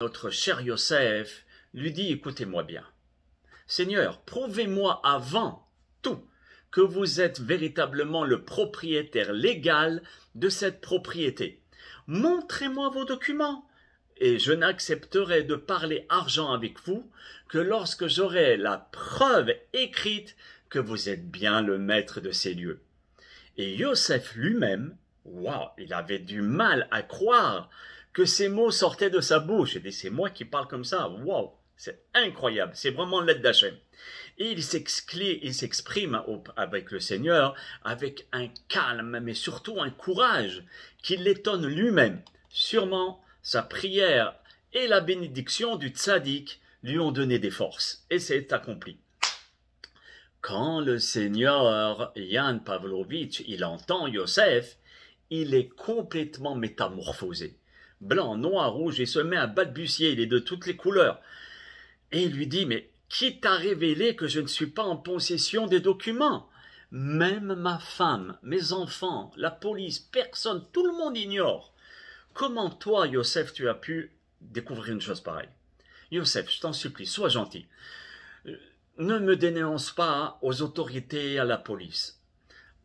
Notre cher Yosef lui dit, écoutez-moi bien. Seigneur, prouvez-moi avant tout que vous êtes véritablement le propriétaire légal de cette propriété. Montrez-moi vos documents et je n'accepterai de parler argent avec vous que lorsque j'aurai la preuve écrite que vous êtes bien le maître de ces lieux. Et Yosef lui-même, il avait du mal à croire que ces mots sortaient de sa bouche. Il dit, c'est moi qui parle comme ça. C'est incroyable. C'est vraiment l'aide d'Hachem. Et il s'exprime avec le Seigneur avec un calme, mais surtout un courage qui l'étonne lui-même. Sûrement, sa prière et la bénédiction du tzaddik lui ont donné des forces. Et c'est accompli. Quand le Seigneur Yann Pavlovitch, il entend Yosef, il est complètement métamorphosé. Blanc, noir, rouge, il se met à balbutier, il est de toutes les couleurs. Et il lui dit, mais qui t'a révélé que je ne suis pas en possession des documents? Même ma femme, mes enfants, la police, personne, tout le monde ignore. Comment toi, Yosef, tu as pu découvrir une chose pareille? Yosef, je t'en supplie, sois gentil. Ne me dénonce pas aux autorités, à la police.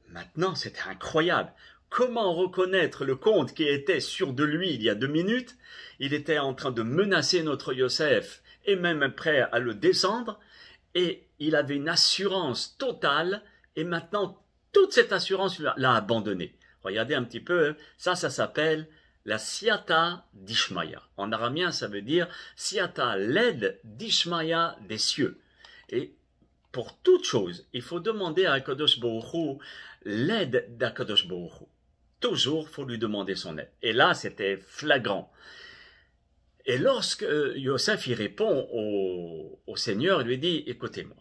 Maintenant, c'était incroyable. Comment reconnaître le comte qui était sûr de lui il y a 2 minutes? Il était en train de menacer notre Yosef et même prêt à le descendre. Et il avait une assurance totale. Et maintenant, toute cette assurance l'a abandonné. Regardez un petit peu, ça s'appelle la Siata d'Ishmaïa. En araméen, ça veut dire Siata, l'aide d'Ishmaïa des cieux. Et pour toute chose, il faut demander à Akadosh Baruch Hu l'aide d'Akadosh Baruch Hu. Toujours, il faut lui demander son aide. Et là, c'était flagrant. Et lorsque Yosef y répond au Seigneur, il lui dit, écoutez-moi,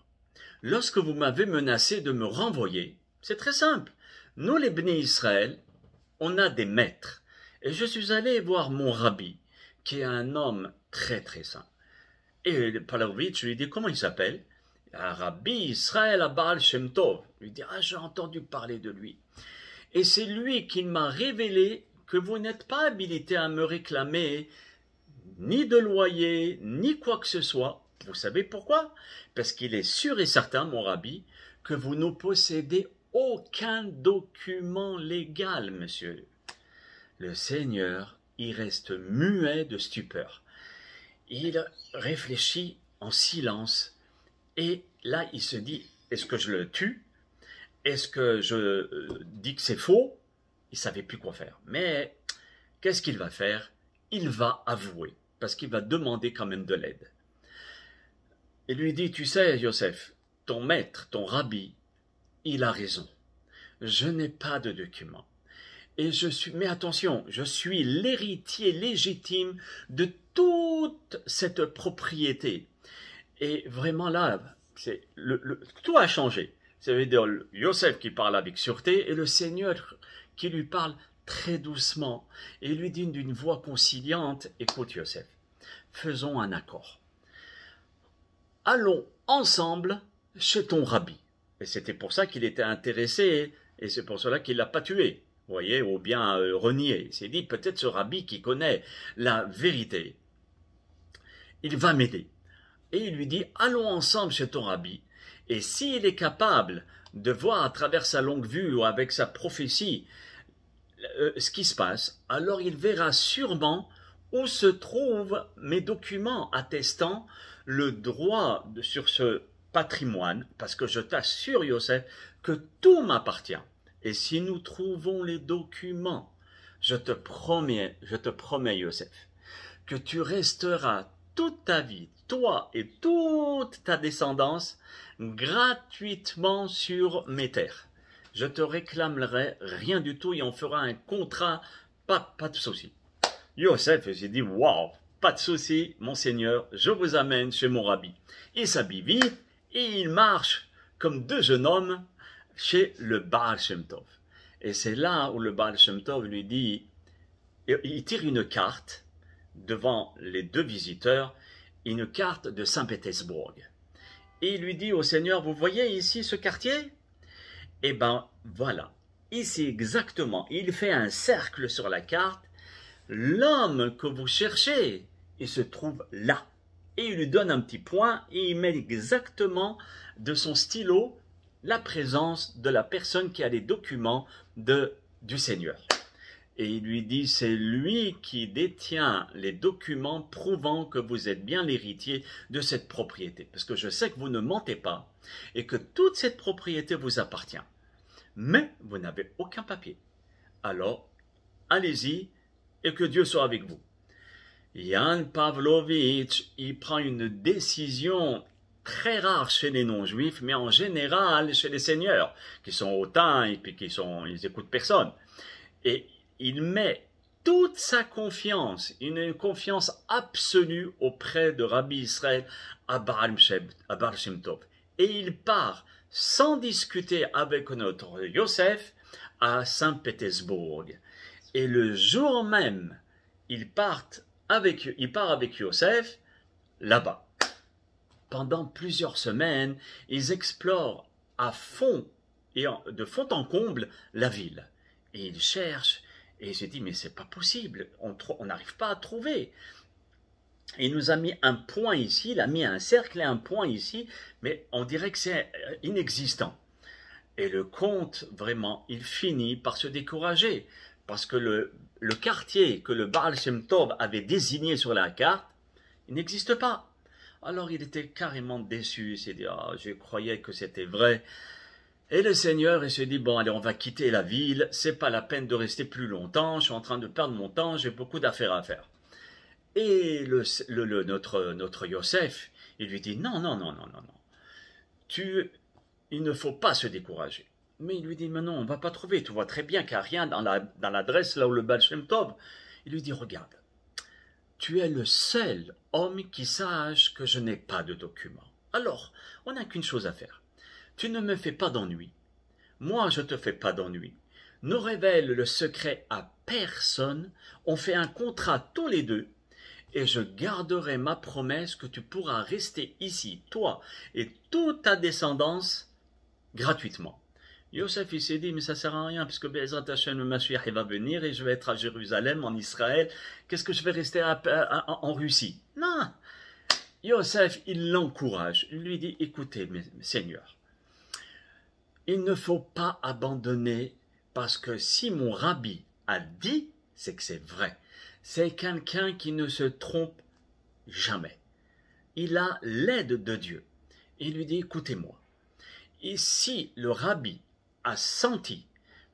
lorsque vous m'avez menacé de me renvoyer, c'est très simple. Nous, les Bnei Israël, on a des maîtres. Et je suis allé voir mon rabbi, qui est un homme très très saint. Et Pavlovitch lui dit, comment il s'appelle? Un rabbi Israël Baal Shem Tov. Il lui dit, j'ai entendu parler de lui. Et c'est lui qui m'a révélé que vous n'êtes pas habilité à me réclamer ni de loyer, ni quoi que ce soit. Vous savez pourquoi? Parce qu'il est sûr et certain, mon rabbi, que vous ne possédez aucun document légal, monsieur. Le Seigneur, il reste muet de stupeur. Il réfléchit en silence et là, il se dit, est-ce que je le tue? Est-ce que je dis que c'est faux? Il ne savait plus quoi faire. Mais qu'est-ce qu'il va faire? Il va avouer, parce qu'il va demander quand même de l'aide. Il lui dit, tu sais, Yosef, ton maître, ton rabbi, il a raison. Je n'ai pas de documents. Mais attention, je suis l'héritier légitime de toute cette propriété. Et vraiment là, tout a changé. Ça veut dire Yosef qui parle avec sûreté et le Seigneur qui lui parle très doucement et lui dit d'une voix conciliante, écoute Yosef, faisons un accord. Allons ensemble chez ton rabbi. Et c'était pour ça qu'il était intéressé et c'est pour cela qu'il ne l'a pas tué. Vous voyez, ou bien renié. Il s'est dit, peut-être ce rabbi qui connaît la vérité, il va m'aider. Et il lui dit, allons ensemble chez ton rabbi. Et s'il est capable de voir à travers sa longue vue ou avec sa prophétie ce qui se passe, alors il verra sûrement où se trouvent mes documents attestant le droit sur ce patrimoine, parce que je t'assure, Yosef, que tout m'appartient. Et si nous trouvons les documents, je te promets, Yosef, que tu resteras toute ta vie, toi et toute ta descendance, gratuitement sur mes terres. Je te réclamerai rien du tout et on fera un contrat, pas de souci. Yosef s'est dit, waouh, pas de souci, mon Seigneur, je vous amène chez mon rabbi. Il s'habille vite et il marche comme 2 jeunes hommes chez le Baal Shem Tov. Et c'est là où le Baal Shem Tov lui dit, il tire une carte devant les 2 visiteurs, une carte de Saint-Pétersbourg. Et il lui dit au Seigneur, vous voyez ici ce quartier? Eh bien, voilà, ici exactement, il fait un cercle sur la carte. L'homme que vous cherchez, il se trouve là. Et il lui donne un petit point et il met exactement de son stylo la présence de la personne qui a les documents du Seigneur. Et il lui dit, c'est lui qui détient les documents prouvant que vous êtes bien l'héritier de cette propriété. Parce que je sais que vous ne mentez pas et que toute cette propriété vous appartient. Mais vous n'avez aucun papier. Alors, allez-y et que Dieu soit avec vous. Jan Pavlovitch, il prend une décision très rare chez les non-juifs, mais en général chez les seigneurs, qui sont hautains et puis ils écoutent personne. Et il met toute sa confiance, une confiance absolue auprès de Rabbi Israël à Baal Shem Tov. Et il part sans discuter avec notre Yosef à Saint-Pétersbourg. Et le jour même, il part avec Yosef là-bas. Pendant plusieurs semaines, ils explorent à fond et de fond en comble la ville. Et ils cherchent, et il se dit, mais c'est pas possible, on n'arrive pas à trouver. Il nous a mis un point ici, il a mis un cercle et un point ici, mais on dirait que c'est inexistant. Et le comte, vraiment, il finit par se décourager, parce que le quartier que le Baal Shem Tov avait désigné sur la carte, il n'existe pas. Alors il était carrément déçu, il s'est dit, ah, je croyais que c'était vrai. Et le Seigneur, il se dit, bon, allez, on va quitter la ville, c'est pas la peine de rester plus longtemps, je suis en train de perdre mon temps, j'ai beaucoup d'affaires à faire. Et notre Yosef, il lui dit, non, il ne faut pas se décourager. Mais il lui dit, mais non, on ne va pas trouver, tu vois très bien qu'il n'y a rien dans l'adresse là où le Baal Shem Tov. Il lui dit, regarde, tu es le seul homme qui sache que je n'ai pas de document. Alors, on n'a qu'une chose à faire. Tu ne me fais pas d'ennui. Moi, je ne te fais pas d'ennui. Ne révèle le secret à personne. On fait un contrat tous les deux. Et je garderai ma promesse que tu pourras rester ici, toi et toute ta descendance, gratuitement. Yosef, il s'est dit, mais ça sert à rien, puisque Be'ezrat Hashem, le Mashiach, il va venir et je vais être à Jérusalem, en Israël. Qu'est-ce que je vais rester en Russie? Non. Yosef, il l'encourage. Il lui dit, écoutez, mes seigneurs, il ne faut pas abandonner, parce que si mon rabbi a dit, c'est que c'est vrai. C'est quelqu'un qui ne se trompe jamais. Il a l'aide de Dieu. Il lui dit, écoutez-moi, et si le rabbi a senti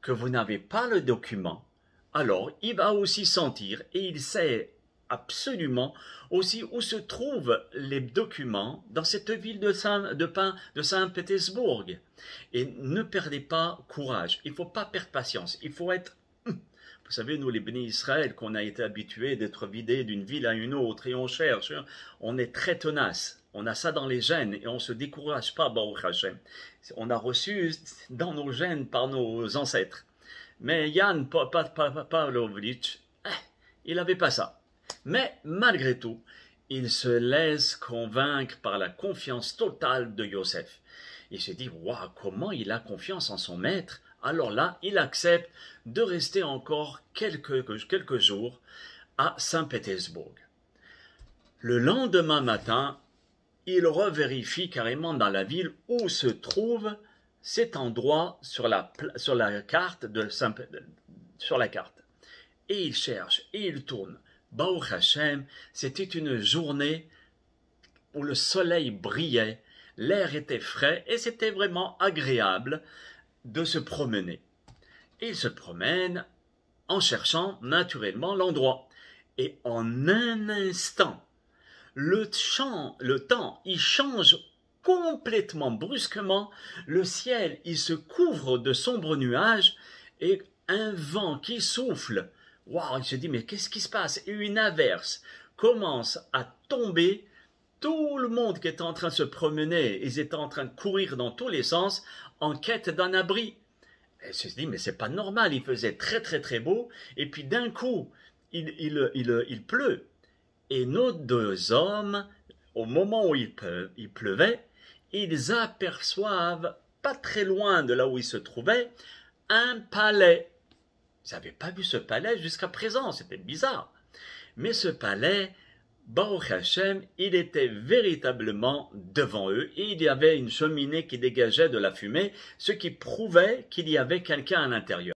que vous n'avez pas le document, alors il va aussi sentir et il sait absolument aussi où se trouvent les documents dans cette ville de Saint-Pétersbourg. Et ne perdez pas courage, il ne faut pas perdre patience, il faut être... Vous savez, nous les bénis Israël, qu'on a été habitués d'être vidés d'une ville à une autre et on cherche, on est très tenace. On a ça dans les gènes et on ne se décourage pas, Baruch Hashem. On a reçu dans nos gènes par nos ancêtres. Mais Jan Pavlovitch, il n'avait pas ça. Mais malgré tout, il se laisse convaincre par la confiance totale de Yosef. Il se dit, waouh, comment il a confiance en son maître. Alors là, il accepte de rester encore quelques jours à Saint-Pétersbourg. Le lendemain matin, il revérifie carrément dans la ville où se trouve cet endroit sur la carte sur la carte. Et il cherche, et il tourne. Baruch Hashem, c'était une journée où le soleil brillait, l'air était frais, et c'était vraiment agréable de se promener. Et il se promène en cherchant naturellement l'endroit. Et en un instant, le temps, il change complètement, brusquement. Le ciel, il se couvre de sombres nuages et un vent qui souffle. Waouh, il se dit, mais qu'est-ce qui se passe? Et une averse commence à tomber. Tout le monde qui était en train de se promener, ils étaient en train de courir dans tous les sens en quête d'un abri. Et il se dit, mais c'est pas normal, il faisait très très très beau, et puis d'un coup, il pleut. Et nos deux hommes, au moment où il pleuvait, ils aperçoivent, pas très loin de là où ils se trouvaient, un palais. Ils n'avaient pas vu ce palais jusqu'à présent, c'était bizarre. Mais ce palais, Baruch Hashem, il était véritablement devant eux et il y avait une cheminée qui dégageait de la fumée, ce qui prouvait qu'il y avait quelqu'un à l'intérieur.